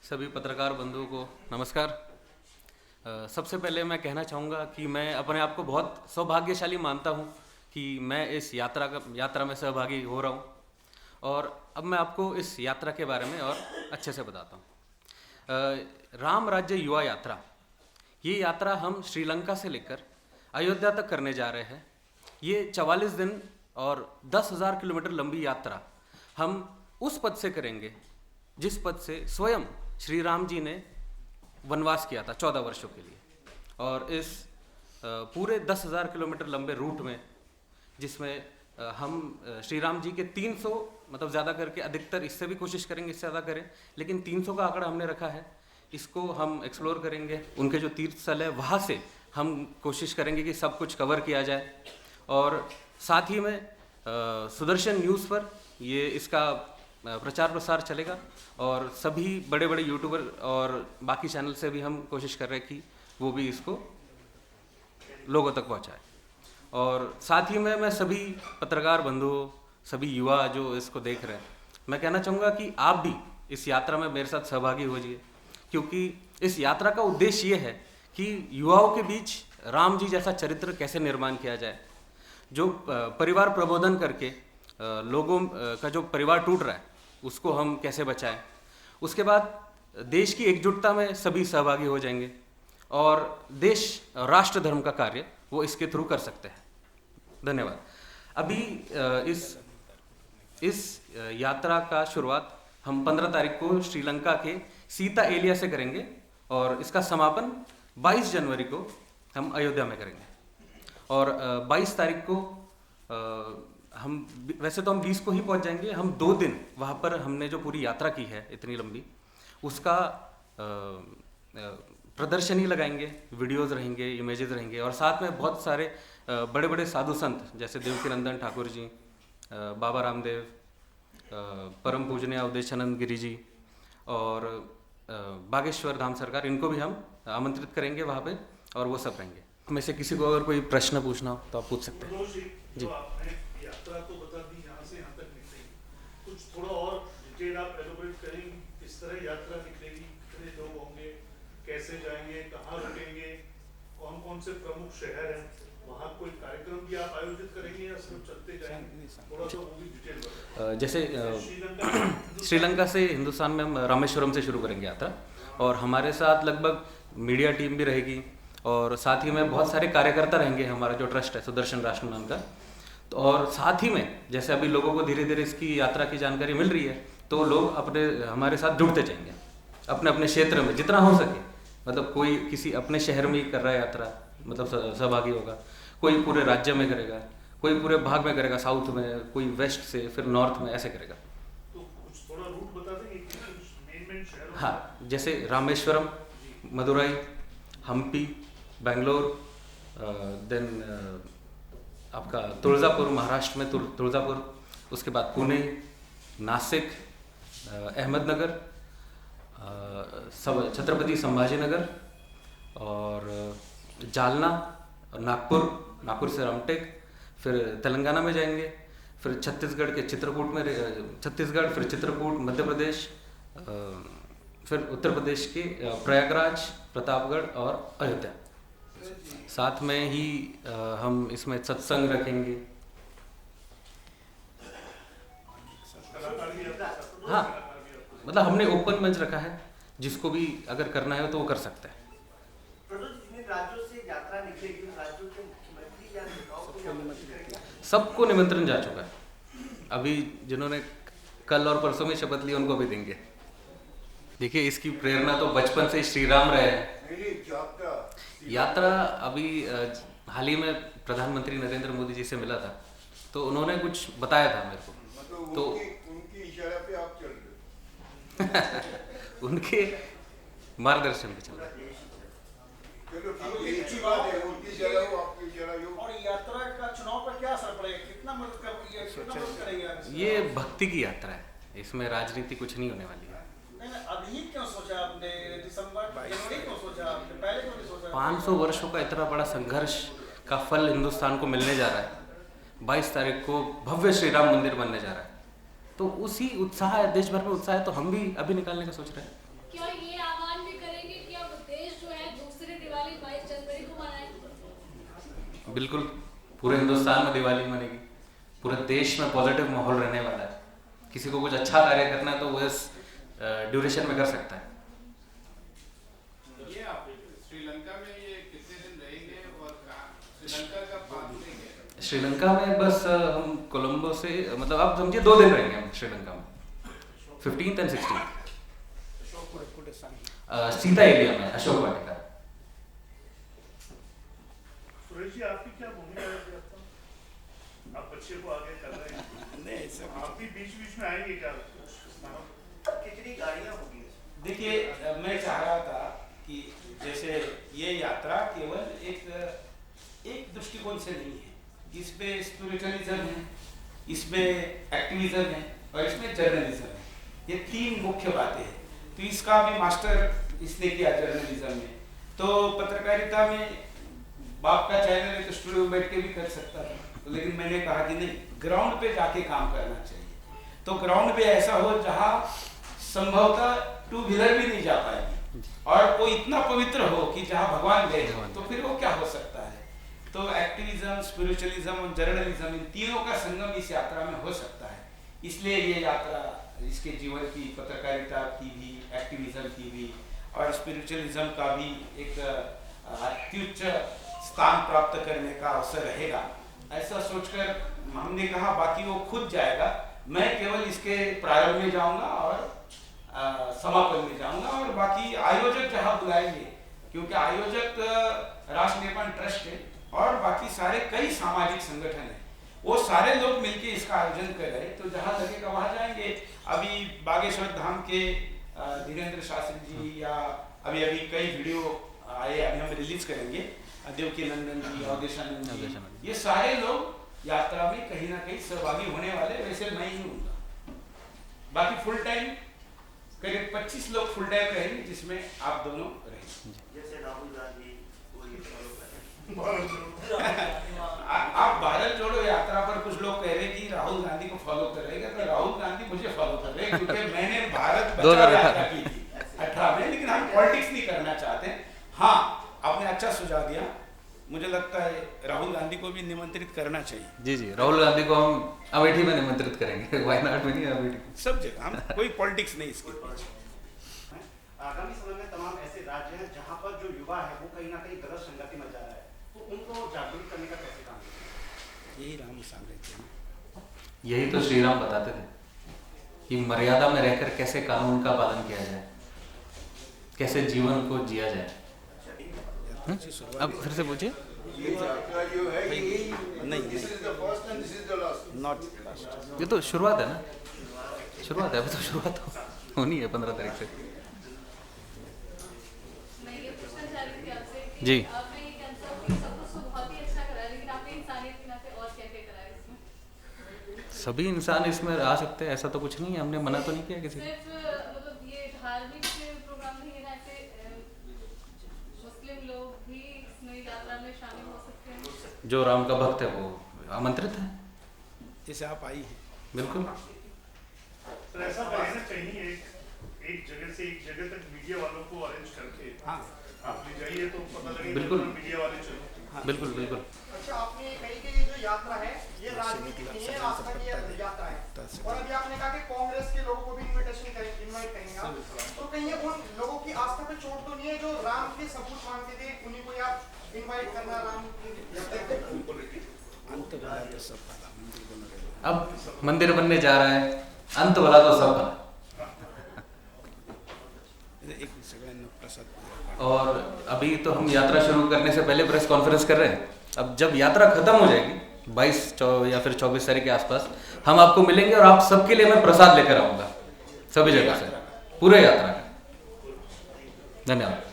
सभी पत्रकार बंधुओं को नमस्कार। सबसे पहले मैं कहना चाहूँगा कि मैं अपने आप को बहुत सौभाग्यशाली मानता हूँ कि मैं इस यात्रा में सहभागी हो रहा हूँ। और अब मैं आपको इस यात्रा के बारे में और अच्छे से बताता हूँ। राम राज्य युवा यात्रा, ये यात्रा हम श्रीलंका से लेकर अयोध्या तक करने जा रहे हैं। ये 44 दिन और 10,000 किलोमीटर लंबी यात्रा हम उस पथ से करेंगे जिस पथ से स्वयं श्री राम जी ने वनवास किया था 14 वर्षों के लिए। और इस पूरे 10,000 किलोमीटर लंबे रूट में, जिसमें हम श्री राम जी के 300 मतलब ज़्यादा करके, अधिकतर इससे भी कोशिश करेंगे इससे ज़्यादा करें, लेकिन 300 का आंकड़ा हमने रखा है। इसको हम एक्सप्लोर करेंगे। उनके जो तीर्थ स्थल है वहाँ से हम कोशिश करेंगे कि सब कुछ कवर किया जाए। और साथ ही में सुदर्शन न्यूज़ पर ये इसका प्रचार प्रसार चलेगा और सभी बड़े बड़े यूट्यूबर और बाकी चैनल से भी हम कोशिश कर रहे हैं कि वो भी इसको लोगों तक पहुंचाए। और साथ ही में मैं सभी पत्रकार बंधुओं, सभी युवा जो इसको देख रहे हैं, मैं कहना चाहूँगा कि आप भी इस यात्रा में मेरे साथ सहभागी हो जाइए, क्योंकि इस यात्रा का उद्देश्य ये है कि युवाओं के बीच राम जी जैसा चरित्र कैसे निर्माण किया जाए, जो परिवार प्रबोधन करके लोगों का जो परिवार टूट रहा है उसको हम कैसे बचाएं। उसके बाद देश की एकजुटता में सभी सहभागी हो जाएंगे और देश राष्ट्र धर्म का कार्य वो इसके थ्रू कर सकते हैं। धन्यवाद। अभी इस यात्रा का शुरुआत हम 15 तारीख को श्रीलंका के सीता एलिया से करेंगे और इसका समापन 22 जनवरी को हम अयोध्या में करेंगे। और 22 तारीख को हम वैसे तो हम 20 को ही पहुंच जाएंगे। हम 2 दिन वहाँ पर हमने जो पूरी यात्रा की है इतनी लंबी, उसका प्रदर्शनी लगाएंगे, वीडियोज़ रहेंगे, इमेजेस रहेंगे। और साथ में बहुत सारे बड़े बड़े साधु संत जैसे देवकीनंदन ठाकुर जी, बाबा रामदेव, परम पूजनीय अवधेशानंद गिरी जी और बागेश्वर धाम सरकार, इनको भी हम आमंत्रित करेंगे वहाँ पे और वो सब रहेंगे। में से किसी को अगर कोई प्रश्न पूछना हो तो आप पूछ सकते हैं। जी, यात्रा तो बता दी, यहाँ से यहाँ तक निकलेगी, कुछ थोड़ा और डिटेल आप एलोबरेट करेंगे, किस तरह यात्रा निकलेगी, कितने लोग होंगे, कैसे जाएंगे, कहाँ रुकेंगे, कौन कौन से प्रमुख शहर हैं, वहाँ कोई कार्यक्रम भी आप आयोजित करेंगे या सिर्फ चलते जाएंगे? थोड़ा सा वो भी डिटेल बताएं। जैसे श्रीलंका से हिंदुस्तान में हम रामेश्वरम से शुरू करेंगे यात्रा, और हमारे साथ लगभग मीडिया टीम भी रहेगी और साथ ही में बहुत सारे कार्यकर्ता रहेंगे। हमारा जो ट्रस्ट है सुदर्शन राष्ट्र नाम का, तो और साथ ही में जैसे अभी लोगों को धीरे धीरे इसकी यात्रा की जानकारी मिल रही है, तो लोग अपने हमारे साथ जुड़ते जाएंगे अपने अपने क्षेत्र में जितना हो सके। मतलब कोई किसी अपने शहर में ही कर रहा है यात्रा, मतलब सहभागी होगा, कोई पूरे राज्य में करेगा, कोई पूरे भाग में करेगा, साउथ में, कोई वेस्ट से, फिर नॉर्थ में, ऐसे करेगा। तो कुछ थोड़ा रूट बता देंगे कि मेन शहर? हाँ, जैसे रामेश्वरम, मदुरई, हम्पी, बेंगलोर, देन आपका तुळजापुर, महाराष्ट्र में तुळजापुर, उसके बाद पुणे, नासिक, अहमदनगर, छत्रपति संभाजीनगर और जालना, नागपुर से रामटेक, फिर तेलंगाना में जाएंगे, फिर छत्तीसगढ़ के चित्रकूट में, छत्तीसगढ़, फिर चित्रकूट, मध्य प्रदेश, फिर उत्तर प्रदेश के प्रयागराज, प्रतापगढ़ और अयोध्या। साथ में ही हम इसमें सत्संग रखेंगे। हाँ, मतलब हमने ओपन मंच रखा है, जिसको भी अगर करना है तो वो कर सकता है। सबको निमंत्रण जा चुका है। अभी जिन्होंने कल और परसों में शपथ ली उनको भी देंगे। देखिए, इसकी प्रेरणा तो बचपन से श्री राम रहे हैं। यात्रा अभी हाल ही में प्रधानमंत्री नरेंद्र मोदी जी से मिला था, तो उन्होंने कुछ बताया था मेरे को, तो उनके इशारे पे आप चल रहे उनके मार्गदर्शन पे चल रहा है। और यात्रा का चुनाव पर क्या असर पड़ेगा, कितना मदद करेगा? ये भक्ति की यात्रा है, इसमें राजनीति कुछ नहीं होने वाली है। अभी क्यों सोचा आपने? दिसंबर, जनवरी क्यों सोचा आपने? पहले क्यों नहीं सोचा? 500 वर्षों का इतना बड़ा संघर्ष का फल हिंदुस्तान को मिलने जा रहा है। 22 तारीख को भव्य श्री राम मंदिर बनने जा रहा है, तो उसी उत्साह है, देश भर में उत्साह है, तो हम भी अभी निकालने का सोच रहे हैं। क्या ये आह्वान भी करेंगे कि अब देश जो है दूसरी दिवाली 22 जनवरी को मनाए? बिल्कुल, पूरे हिंदुस्तान में दिवाली मनेगी, पूरे देश में पॉजिटिव माहौल रहने वाला है। किसी को कुछ अच्छा कार्य करना है तो वो इस ड्यूरेशन में कर सकता है। ये आप श्रीलंका में ये कितने दिन रहेंगे और श्रीलंका का पास लेंगे? श्रीलंका में बस हम कोलंबो से, मतलब आप समझिए 2 दिन रहेंगे हम श्रीलंका में, 15th and 16th। Sita area में, अशोक वाटिका। सुरेश जी, आपकी क्या भूमिका रहती है? आपका आप बच्चे को आगे कर रहे हैं, नहीं ऐसा आप भी बीच बीच में आएंगे क्या? कितनी गाड़ियाँ होगी? देखिए, मैं चाह रहा था कि जैसे ये यात्रा केवल एक दृष्टिकोण से नहीं है, इसमें स्पिरिचुअलिज्म है, इसमें एक्टिविज्म है और इसमें जर्नलिज्म है। ये 3 मुख्य बातें हैं। तो इसका भी मास्टर इसने किया जर्नलिज्म में। तो पत्रकारिता में बाप का चैनल है तो स्टूडियो में बैठ के भी कर सकता है, लेकिन मैंने कहा कि नहीं, ग्राउंड पे जाके काम करना चाहिए। तो ग्राउंड पे ऐसा हो जहाँ संभवतः 2 व्हीलर भी नहीं जा पाएगी और वो इतना पवित्र हो कि जहाँ भगवान गए हो, तो फिर वो क्या हो सकता है। तो एक्टिविज्म, स्पिरिचुअलिज्म और जर्नलिज्म, इन तीनों का संगम इस यात्रा में हो सकता है। इसलिए ये यात्रा इसके जीवन की, पत्रकारिता की भी, एक्टिविज्म की भी और स्पिरिचुअलिज्म का भी एक अत्युच्च स्थान प्राप्त करने का अवसर रहेगा, ऐसा सोचकर हमने कहा। बाकी वो खुद जाएगा, मैं केवल इसके प्रारंभ में जाऊंगा और समापन में जाऊंगा, और बाकी आयोजक जहां बुलाएंगे, क्योंकि आयोजक राष्ट्र निर्माण ट्रस्ट है और बाकी सारे कई सामाजिक संगठन हैं, वो सारे लोग मिलके इसका आयोजन कर रहे हैं। तो जहां लगेगा वहां जाएंगे। अभी बागेश्वर धाम के धीरेन्द्र शास्त्री जी, या अभी कई वीडियो आए, अभी हम रिलीज करेंगे, देवकी नंदन जी, अवधेशानंद जी, ये सारे लोग यात्रा में कहीं ना कहीं सहभागी होने वाले। वैसे मैं ही हूँ। बाकी फुल टाइम करीब 25 लोग फुल टाइम रहेंगे, जिसमें आप दोनों रहेंगे। जैसे राहुल गांधी वो ये फॉलो करें। आप भारत जोड़ो यात्रा पर कुछ लोग कह रहे हैं कि राहुल गांधी को फॉलो करेगा, तो राहुल गांधी मुझे फॉलो कर रहे हैं, क्योंकि मैंने भारत बचाओ यात्रा की थी 18 में, लेकिन हम पॉलिटिक्स नहीं करना चाहते। हाँ, आपने अच्छा सुझाव दिया, मुझे लगता है राहुल गांधी को भी निमंत्रित करना चाहिए। जी जी, राहुल गांधी को हम अमेठी में निमंत्रित करेंगे, वायनाड में नहीं, अमेठी, सब जगह। हम कोई पॉलिटिक्स नहीं इसके पीछे। आगामी समय में तमाम ऐसे राज्य हैं जहां पर जो युवा है वो कहीं ना कहीं गलत संगति में जा रहा है, तो उनको जागरूक करने का कैसे काम करें? यही राम सांगत्य है। यही तो श्री राम बताते थे कि मर्यादा में रहकर कैसे कानून का पालन किया जाए, कैसे जीवन को जिया जाए। अब फिर से पूछिए। ये यात्रा जो है ये नहीं, this is the first and this is the last. Not last. ये तो शुरुआत है ना, शुरुआत है, अभी तो शुरुआत होनी है 15 तारीख से। मैं ये पूछना चाह रही थी आपसे कि जी। आपने ये कहना कि सब कुछ तो बहुत ही अच्छा करा है, लेकिन आपने इंसानियत के नाते और क्या क्या करा है इसमें? सभी इंसान इसमें आ सकते हैं, ऐसा तो कुछ नहीं है, हमने मना तो नहीं किया किसी को। सिर्फ मतलब ये धार्मिक प्रोग्राम नहीं है ना, ऐसे मुस्लिम लोग भी इस नई यात्रा में शामिल हो सकते हैं? जो राम का भक्त है वो आमंत्रित है। जैसे आप आई हैं। बिल्कुल। तो ऐसा करना चाहिए, एक जगह से एक जगह तक मीडिया वालों को अरेंज करके हाँ, आप ले जाइए तो पता लगे बिल्कुल। मीडिया वाले चलो। बिल्कुल बिल्कुल। अच्छा, आपने कही कि ये जो यात्रा है ये राजनीतिक नहीं है, आस्था की यात्रा है, और अभी आपने कहा कि कांग्रेस के लोगों को भी इनवाइट करेंगे आप, तो कहीं ये उन लोगों की आस्था पे चोट तो नहीं है जो राम के सबूत मांगते थे, उन्हीं को आप इनवाइट करना राम की? अंत भला तो सब भला, मंदिर बना रहेगा। अब मंदिर बनने जा रहा है, अंत भला तो सब भला। एक सेकंड प्रसाद। और अभी तो हम यात्रा शुरू करने से पहले प्रेस कॉन्फ्रेंस कर रहे हैं। अब जब यात्रा खत्म हो जाएगी 22 या फिर 24 तारीख के आसपास, हम आपको मिलेंगे और आप सबके लिए मैं प्रसाद लेकर आऊँगा सभी जगह से, पूरे यात्रा का। धन्यवाद।